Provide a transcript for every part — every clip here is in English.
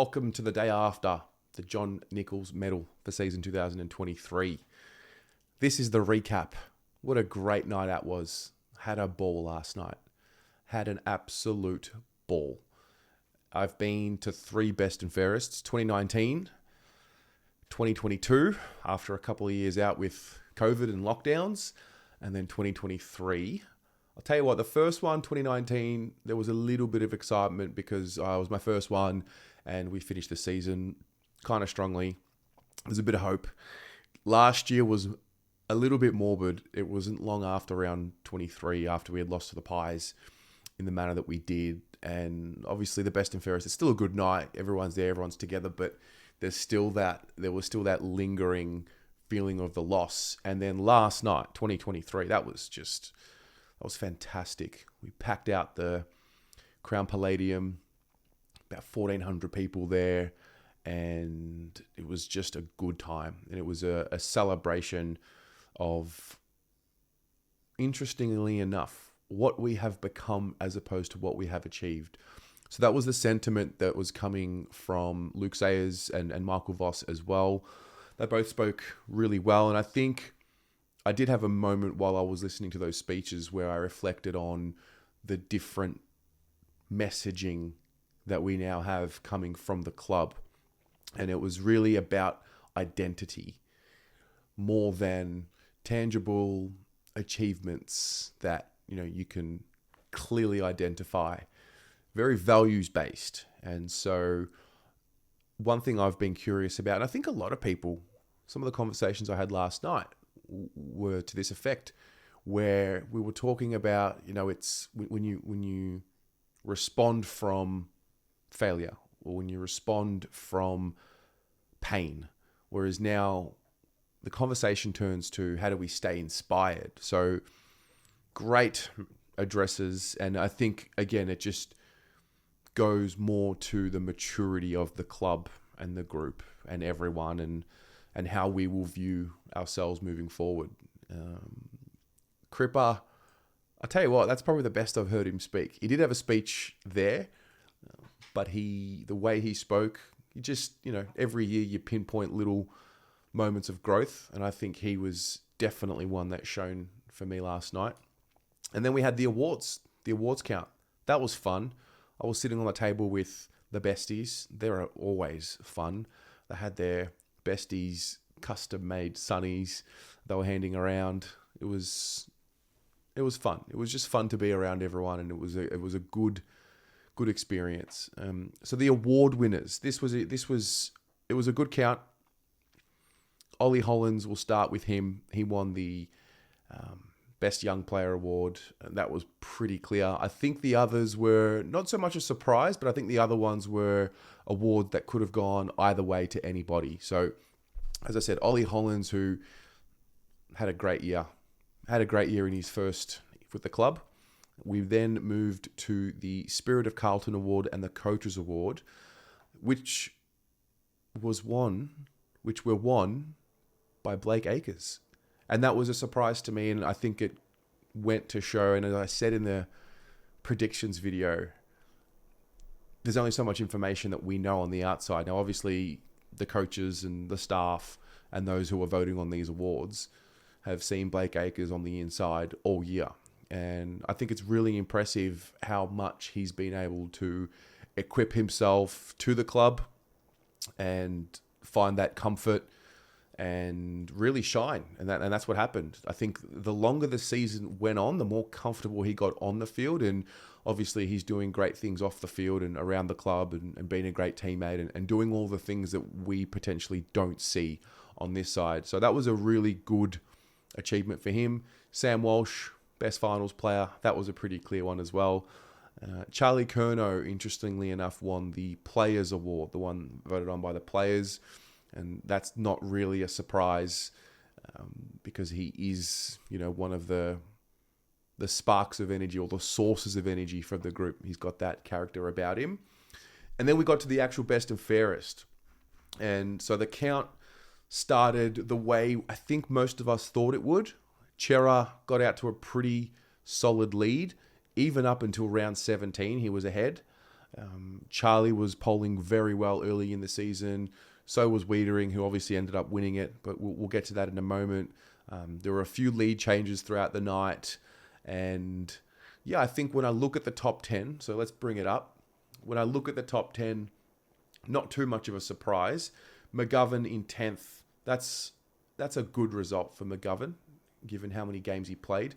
welcome to the day after the John Nicholls medal for season 2023. This is the recap. What a great night that was. Had a ball last night. Had an absolute ball. I've been to 3 best and fairest, 2019, 2022, after a couple of years out with COVID and lockdowns, and then 2023. I'll tell you what, the first one, 2019, there was a little bit of excitement because it was my first one and we finished the season kind of strongly. There's a bit of hope. Last year was a little bit morbid. It wasn't long after round 23, after we had lost to the Pies in the manner that we did. And obviously the best and fairest, it's still a good night. Everyone's there, everyone's together, but there was still that lingering feeling of the loss. And then last night, 2023, that was fantastic. We packed out the Crown Palladium, about 1,400 people there, and it was just a good time. And it was a celebration of, interestingly enough, what we have become as opposed to what we have achieved. So that was the sentiment that was coming from Luke Sayers and Michael Voss as well. They both spoke really well, and I think I did have a moment while I was listening to those speeches where I reflected on the different messaging that we now have coming from the club. And it was really about identity more than tangible achievements that, you can clearly identify. Very values-based. And so one thing I've been curious about, and I think a lot of people, some of the conversations I had last night were to this effect, where we were talking about, it's when you respond from failure or when you respond from pain, whereas now the conversation turns to how do we stay inspired. So great addresses, and I think again it just goes more to the maturity of the club and the group and everyone, and how we will view ourselves moving forward. Cripper, I tell you what, that's probably the best I've heard him speak. He did have a speech there, but the way he spoke, he just, every year you pinpoint little moments of growth, and I think he was definitely one that shone for me last night. And then we had the awards count. That was fun. I was sitting on the table with the besties. They're always fun. They had their besties custom-made sunnies they were handing around. It was fun. It was just fun to be around everyone, and it was a good experience. So the award winners, it was a good count. Ollie Hollins, we'll start with him. He won the Best Young Player Award, and that was pretty clear. I think the others were not so much a surprise, but I think the other ones were awards that could have gone either way to anybody. So, as I said, Ollie Hollins, who had a great year in his first with the club. We then moved to the Spirit of Carlton Award and the Coaches Award, which were won by Blake Acres. And that was a surprise to me, and I think it went to show, and as I said in the predictions video, there's only so much information that we know on the outside. Now, obviously, the coaches and the staff and those who are voting on these awards have seen Blake Acres on the inside all year. And I think it's really impressive how much he's been able to equip himself to the club and find that comfort and really shine. And that's what happened. I think the longer the season went on, the more comfortable he got on the field. And obviously he's doing great things off the field and around the club and being a great teammate and doing all the things that we potentially don't see on this side. So that was a really good achievement for him. Sam Walsh, best finals player. That was a pretty clear one as well. Charlie Curnow, interestingly enough, won the Players Award, the one voted on by the players. And that's not really a surprise because he is, one of the sparks of energy or the sources of energy for the group. He's got that character about him. And then we got to the actual best and fairest. And so the count started the way I think most of us thought it would. Chera got out to a pretty solid lead. Even up until round 17, he was ahead. Charlie was polling very well early in the season. So was WEITERING, who obviously ended up winning it, but we'll get to that in a moment. There were a few lead changes throughout the night. And yeah, I think when I look at the top 10, so let's bring it up. When I look at the top 10, not too much of a surprise. McGovern in 10th, that's a good result for McGovern, given how many games he played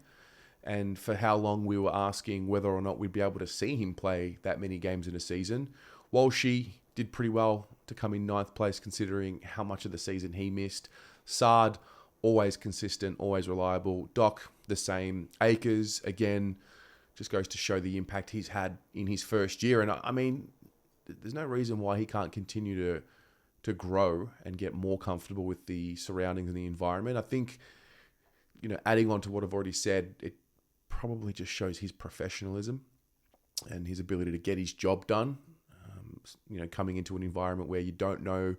and for how long we were asking whether or not we'd be able to see him play that many games in a season. Walshy did pretty well to come in 9th place considering how much of the season he missed. Sard, always consistent, always reliable. Doc, the same. Akers, again, just goes to show the impact he's had in his first year. And I mean, there's no reason why he can't continue to grow and get more comfortable with the surroundings and the environment. I think, adding on to what I've already said, it probably just shows his professionalism and his ability to get his job done. Coming into an environment where you don't know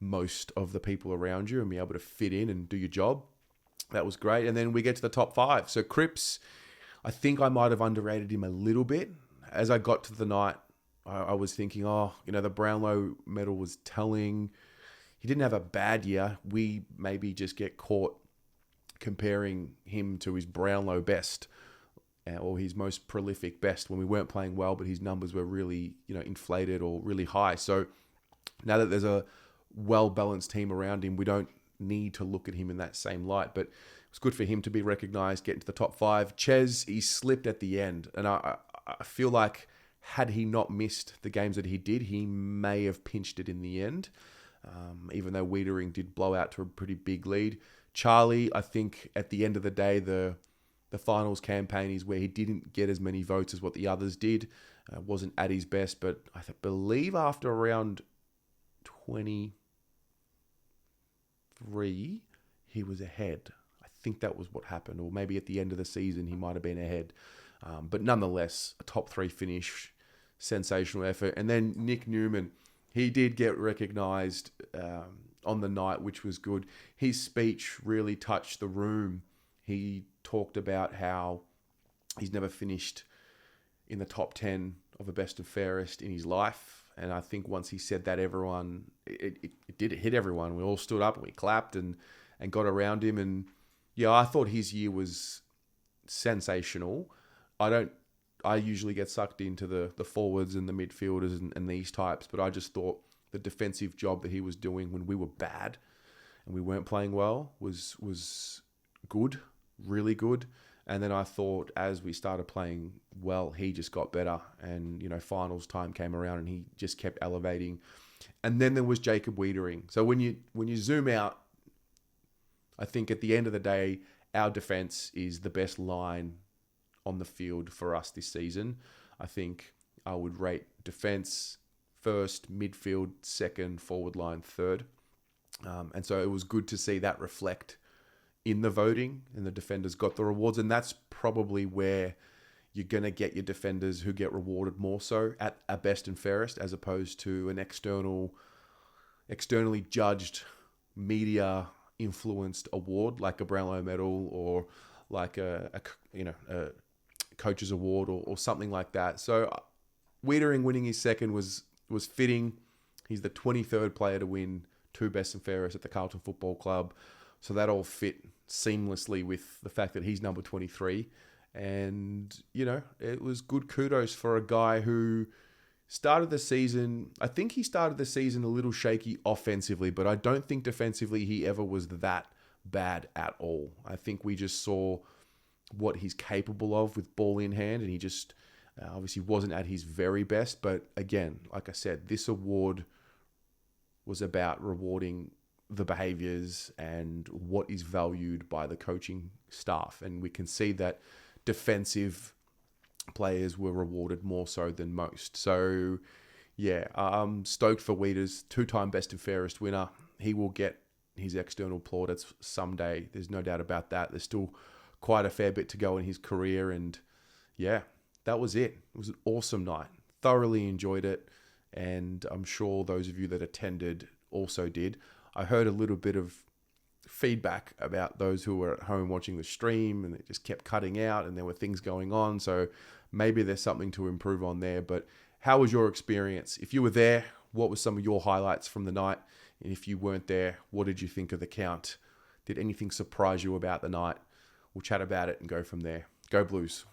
most of the people around you and be able to fit in and do your job. That was great. And then we get to the top 5. So Cripps, I think I might have underrated him a little bit. As I got to the night, I was thinking, the Brownlow medal was telling. He didn't have a bad year. We maybe just get caught comparing him to his Brownlow best or his most prolific best when we weren't playing well, but his numbers were really, inflated or really high. So now that there's a well-balanced team around him, we don't need to look at him in that same light. But it's good for him to be recognised, get into the top 5. Ches, he slipped at the end. And I feel like had he not missed the games that he did, he may have pinched it in the end, even though WEITERING did blow out to a pretty big lead. Charlie, I think at the end of the day, the finals campaign is where he didn't get as many votes as what the others did. Wasn't at his best, but I believe after around 23, he was ahead. I think that was what happened, or maybe at the end of the season he might have been ahead. But nonetheless, a top 3 finish, sensational effort. And then Nick Newman, he did get recognised on the night, which was good. His speech really touched the room. He talked about how he's never finished in the top 10 of the best and fairest in his life. And I think once he said that, everyone, it did hit everyone. We all stood up and we clapped and got around him. And yeah, I thought his year was sensational. I usually get sucked into the forwards and the midfielders and these types, but I just thought the defensive job that he was doing when we were bad and we weren't playing well was good, really good. And then I thought as we started playing well, he just got better. And, finals time came around and he just kept elevating. And then there was Jacob WEITERING. So when you zoom out, I think at the end of the day, our defense is the best line on the field for us this season. I think I would rate defense first, midfield second, forward line third. And so it was good to see that reflect in the voting, and the defenders got the rewards. And that's probably where you're going to get your defenders who get rewarded more so at a best and fairest, as opposed to an externally judged, media influenced award like a Brownlow medal or like a coach's award or something like that. So WEITERING winning his second was fitting. He's the 23rd player to win 2 best and fairest at the Carlton Football Club. So that all fit seamlessly with the fact that he's number 23. And, it was good kudos for a guy who started the season. I think he started the season a little shaky offensively, but I don't think defensively he ever was that bad at all. I think we just saw what he's capable of with ball in hand, and he just obviously wasn't at his very best. But again, like I said, this award was about rewarding the behaviors and what is valued by the coaching staff. And we can see that defensive players were rewarded more so than most. So yeah, I'm stoked for Weiters, 2-time best and fairest winner. He will get his external plaudits someday. There's no doubt about that. There's still quite a fair bit to go in his career. And yeah, that was it. It was an awesome night. Thoroughly enjoyed it. And I'm sure those of you that attended also did. I heard a little bit of feedback about those who were at home watching the stream, and it just kept cutting out and there were things going on. So maybe there's something to improve on there. But How was your experience? If you were there, what were some of your highlights from the night? And if you weren't there, what did you think of the count? Did anything surprise you about the night? We'll chat about it and go from there. Go Blues.